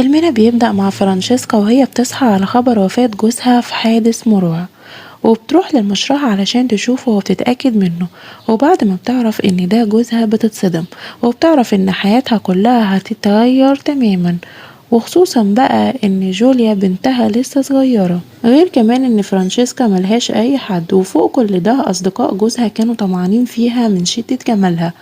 فيلمنا بيبدأ مع فرانشيسكا وهي بتصحى على خبر وفاة جوزها في حادث مروع، وبتروح للمشرحة علشان تشوفه وبتتأكد منه. وبعد ما بتعرف ان ده جوزها بتتصدم، وبتعرف ان حياتها كلها هتتغير تماما، وخصوصا بقى ان جوليا بنتها لسه صغيرة. غير كمان ان فرانشيسكا ملهاش اي حد، وفوق كل ده اصدقاء جوزها كانوا طمعانين فيها من شدة جمالها.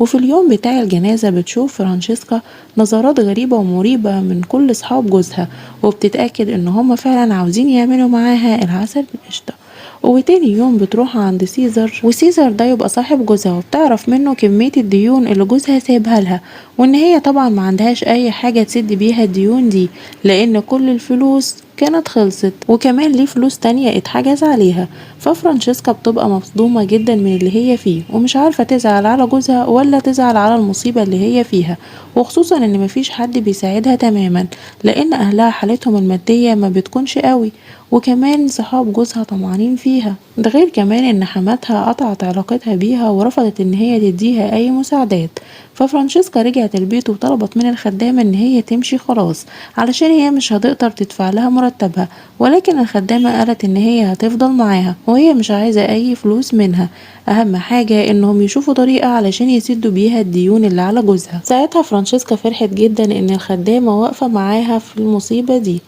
وفي اليوم بتاع الجنازة بتشوف فرانشيسكا نظرات غريبة ومريبة من كل صحاب جوزها، وبتتأكد ان هما فعلا عاوزين يعملوا معاها العسل بالقشطة. وتاني يوم بتروح عند سيزر، وسيزر ده يبقى صاحب جوزها، وبتعرف منه كمية الديون اللي جوزها سايبها لها، وان هي طبعا ما عندهاش اي حاجة تسد بيها الديون دي، لان كل الفلوس كانت خلصت، وكمان ليه فلوس تانية اتحجز عليها. ففرانشيسكا بتبقى مصدومة جدا من اللي هي فيه، ومش عارفة تزعل على جوزها ولا تزعل على المصيبة اللي هي فيها، وخصوصا ان مفيش حد بيساعدها تماما، لان اهلها حالتهم المادية ما بتكونش قوي، وكمان صحاب جوزها طمعانين فيها. ده غير كمان ان حماتها قطعت علاقتها بيها ورفضت ان هي تديها اي مساعدات. ففرانشيسكا رجعت البيت وطلبت من الخدامة ان هي تمشي خلاص، علشان هي مش هتقدر تدفع لها مرتبها، ولكن الخدامة قالت ان هي هتفضل معاها وهي مش عايزة اي فلوس منها، اهم حاجة انهم يشوفوا طريقة علشان يسدوا بيها الديون اللي على جوزها. ساعتها فرانشيسكا فرحت جدا ان الخدامة واقفة معاها في المصيبة دي.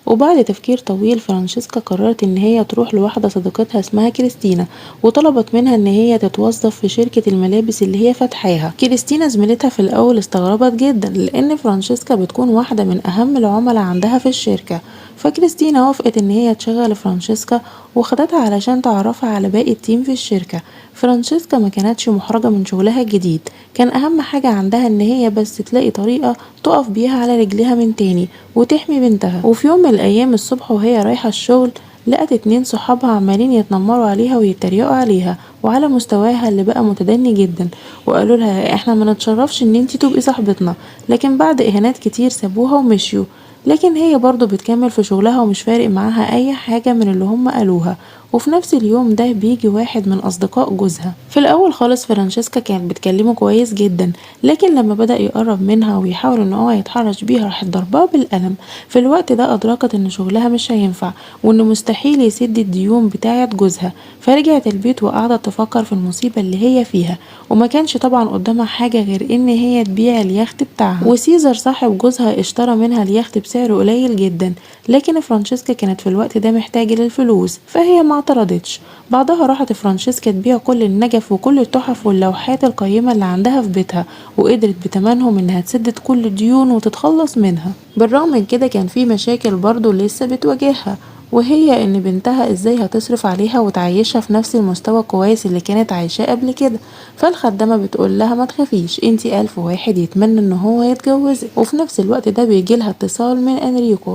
وبعد تفكير طويل فرانشيسكا قررت ان هي تروح لواحدة صديقتها اسمها كريستينا، وطلبت منها ان هي تتوظف في شركة الملابس اللي هي فاتحاها. كريستينا زميلتها في الاول استغربت جدا، لان فرانشيسكا بتكون واحدة من اهم العملاء عندها في الشركة. فكريستينا وافقت ان هي تشغل فرانشيسكا، وخدتها علشان تعرفها على باقي التيم في الشركة. فرانشيسكا ما كانتش محرجة من شغلها الجديد، كان اهم حاجة عندها ان هي بس تلاقي طريقة تقف بيها على رجليها من تاني وتحمي بنتها. وفي يوم من الايام الصبح وهي رايحة الشغل، لقت اتنين صحابها عمالين يتنمروا عليها ويتريقوا عليها وعلى مستواها اللي بقى متدني جدا، وقالوا لها احنا ما نتشرفش ان انتي تبقي صاحبتنا. لكن بعد اهانات كتير سابوها ومشيوا، لكن هي برضو بتكمل في شغلها ومش فارق معاها اي حاجة من اللي هم قالوها. وفي نفس اليوم ده بيجي واحد من اصدقاء جوزها. في الاول خالص فرانشيسكا كانت بتكلمه كويس جدا، لكن لما بدأ يقرب منها ويحاول ان هو يتحرش بيها راحت ضرباه بالقلم. في الوقت ده ادركت ان شغلها مش هينفع، وانه مستحيل يسد الديون بتاعة جوزها. فرجعت البيت وقعدت تفكر في المصيبة اللي هي فيها، وما كانش طبعا قدامها حاجة غير ان هي تبيع اليخت بتاعها. وسيزر صاحب جوزها اشترى منها اليخت بسعر قليل جدا، لكن فرانشيسكا كانت في الوقت ده محتاجة للفلوس، فهي ما اعترضتش. بعدها راحت فرانشيسكا تبيع كل النجف وكل التحف واللوحات القيمة اللي عندها في بيتها، وقدرت بتمنهم انها تسدد كل الديون وتتخلص منها. بالرغم من كده كان في مشاكل برضو لسه بتواجهها، وهي ان بنتها ازاي هتصرف عليها وتعيشها في نفس المستوى الكويس اللي كانت عايشاه قبل كده. فالخدامة بتقول لها ما تخافيش، انتي الف واحد يتمنى ان هو يتجوزك. وفي نفس الوقت ده بيجي لها اتصال من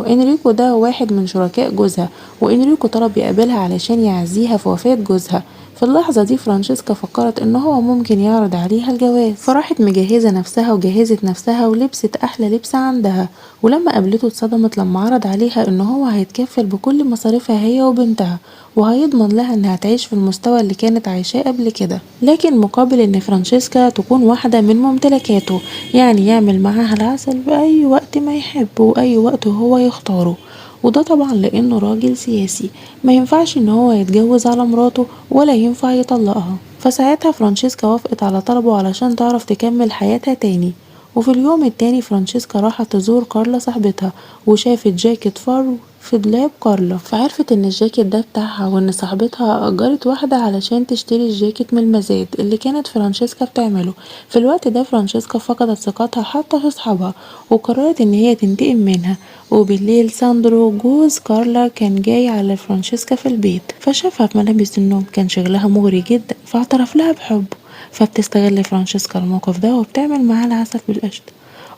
انريكو ده واحد من شركاء جوزها، وانريكو طلب يقابلها علشان يعزيها في وفاة جوزها. في اللحظة دي فرانشيسكا فكرت ان هو ممكن يعرض عليها الجواز، فراحت مجهزة نفسها وجهزت نفسها ولبست احلى لبس عندها. ولما قابلته اتصدمت لما عرض عليها ان هو هيتكفل بكل مصاريفها هي وبنتها، وهيضمن لها انها تعيش في المستوى اللي كانت عايشاه قبل كده، لكن مقابل ان فرانشيسكا تكون واحدة من ممتلكاته، يعني يعمل معاها العسل بأي وقت ما يحب وأي وقت هو يختاره. وده طبعا لانه راجل سياسي، ما ينفعش ان هو يتجوز على مراته ولا ينفع يطلقها. فساعتها فرانشيسكا وافقت على طلبه علشان تعرف تكمل حياتها تاني. وفي اليوم التاني فرانشيسكا راحت تزور كارلا صاحبتها، وشافت جاكيت فرو في دولاب كارلا، فعرفت ان الجاكيت ده بتاعها، وان صاحبتها اجرت واحدة علشان تشتري الجاكيت من المزاد اللي كانت فرانشيسكا بتعمله. في الوقت ده فرانشيسكا فقدت ثقتها حتى في اصحابها، وقررت ان هي تنتقم منها. وبالليل ساندرو جوز كارلا كان جاي على فرانشيسكا في البيت، فشافها في ملابس النوم، كان شغلها مغري جدا، فاعترف لها بحبه. فبتستغل فرانشيسكا الموقف ده وبتعمل معاه العسل بالقشطة،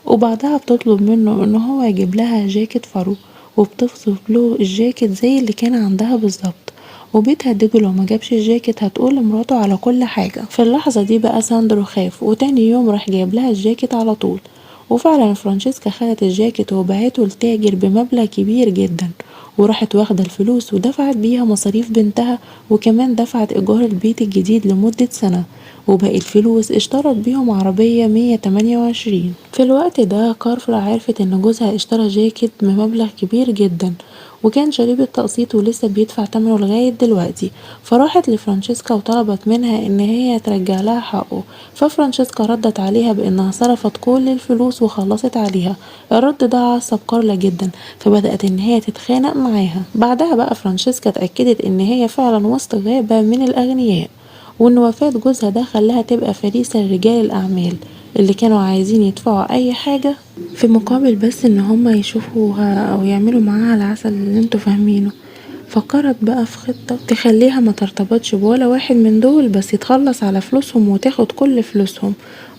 وبعدها بتطلب منه ان هو يجيب لها جاكيت فرو، وبتوصف له الجاكيت زي اللي كان عندها بالظبط، وبتهدده لو ما جابش الجاكيت هتقول لمراته على كل حاجة. في اللحظة دي بقى ساندرو خاف، وتاني يوم راح جايب لها الجاكيت على طول. وفعلا فرانشيسكا خدت الجاكيت وباعته لتاجر بمبلغ كبير جدا، وراحت واخدة الفلوس ودفعت بيها مصاريف بنتها، وكمان دفعت ايجار البيت الجديد لمدة سنة. وباقي الفلوس اشترت بيهم عربية 128. في الوقت ده كارلا عرفت ان جوزها اشترى جاكيت بمبلغ كبير جدا وكان شاريه بالتقسيط ولسه بيدفع تمنه لغاية دلوقتي، فراحت لفرانشيسكا وطلبت منها ان هي ترجع لها حقه. ففرانشيسكا ردت عليها بانها صرفت كل الفلوس وخلصت عليها. الرد ده عصب كارلا جدا، فبدأت ان هي تتخانق معاها. بعدها بقى فرانشيسكا اتأكدت ان هي فعلا وسط غابة من الاغنياء، وان وفاة جوزها ده خلاها تبقى فريسة لرجال الاعمال اللي كانوا عايزين يدفعوا اي حاجة في مقابل بس ان هما يشوفوها او يعملوا معاها العسل اللي انتوا فاهمينه. فكرت بقى في خطة تخليها ما ترتبطش بولا واحد من دول، بس يتخلص على فلوسهم وتاخد كل فلوسهم.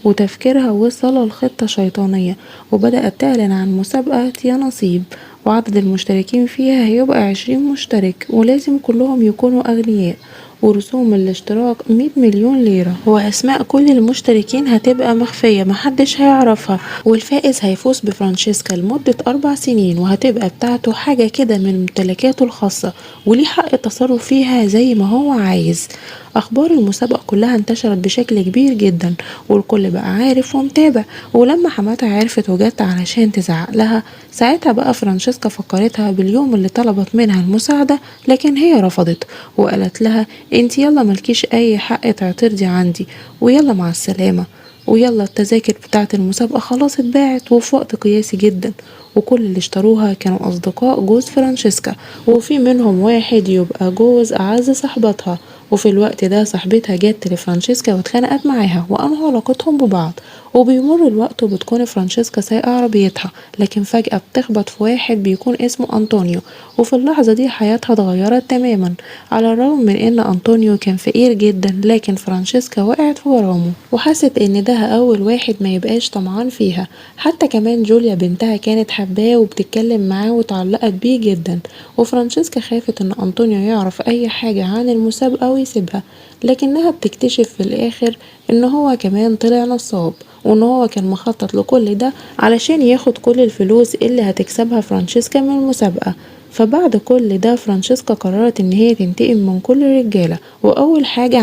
وتفكيرها وصل لخطة شيطانية، وبدأت تعلن عن مسابقة يا نصيب، وعدد المشتركين فيها هيبقى 20 مشترك ولازم كلهم يكونوا أغنياء، ورسوم الاشتراك 100 مليون ليرة، وأسماء كل المشتركين هتبقى مخفية محدش هيعرفها. والفائز هيفوز بفرانشيسكا لمدة 4 سنين، وهتبقى بتاعته حاجة كده من ممتلكاته الخاصة، وليه حق التصرف فيها زي ما هو عايز. أخبار المسابقة كلها انتشرت بشكل كبير جدا، والكل بقى عارف ومتابع. ولما حماتها عرفت وجت علشان تزعق لها، ساعتها بقى فرانشيسكا فكرتها باليوم اللي طلبت منها المساعدة، لكن هي رفضت وقالت لها انتي يلا ملكيش اي حق تعترضي عندي، ويلا مع السلامة. ويلا التذاكر بتاعة المسابقة خلاص اتباعت وفي وقت قياسي جدا، وكل اللي اشتروها كانوا أصدقاء جوز فرانشيسكا، وفي منهم واحد يبقى جوز أعز صاحبتها. وفي الوقت ده صاحبتها جت لفرانشيسكا واتخانقت معاها وأنهوا علاقتهم ببعض. وبيمر الوقت وبتكون فرانشيسكا سايقة عربيتها، لكن فجأة بتخبط في واحد بيكون اسمه أنطونيو، وفي اللحظة دي حياتها اتغيرت تماما. على الرغم من ان أنطونيو كان فقير جدا، لكن فرانشيسكا وقعت في غرامه وحست ان ده أول واحد ما يبقاش طمعان فيها. حتى كمان جوليا بنتها كانت حباه وبتتكلم معاه وتعلقت بيه جدا. وفرانشيسكا خافت ان أنطونيو يعرف اي حاجة عن المسابقة ويسيبها، لكنها بتكتشف في الاخر ان هو كمان طلع نصاب، وان هو كان مخطط لكل ده علشان ياخد كل الفلوس اللي هتكسبها فرانشيسكا من المسابقة. فبعد كل ده فرانشيسكا قررت ان هي تنتقم من كل الرجالة، واول حاجة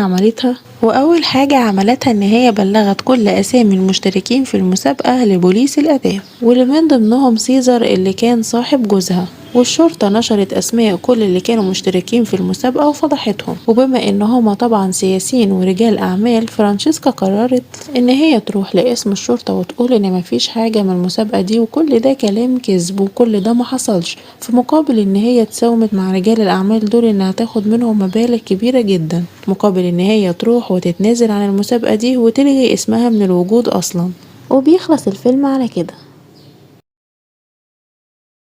عملتها ان هي بلغت كل اسامي المشتركين في المسابقة لبوليس الاداب، واللي من ضمنهم سيزر اللي كان صاحب جوزها. والشرطة نشرت أسماء كل اللي كانوا مشتركين في المسابقة وفضحتهم. وبما إن هما طبعا سياسيين ورجال أعمال، فرانشيسكا قررت إن هي تروح لاسم الشرطة وتقول إن مفيش حاجة من المسابقة دي وكل ده كلام كذب وكل ده محصلش، في مقابل إن هي تساومت مع رجال الأعمال دول إنها تاخد منهم مبالغ كبيرة جدا، مقابل إن هي تروح وتتنازل عن المسابقة دي وتلغي اسمها من الوجود أصلا. وبيخلص الفيلم على كده.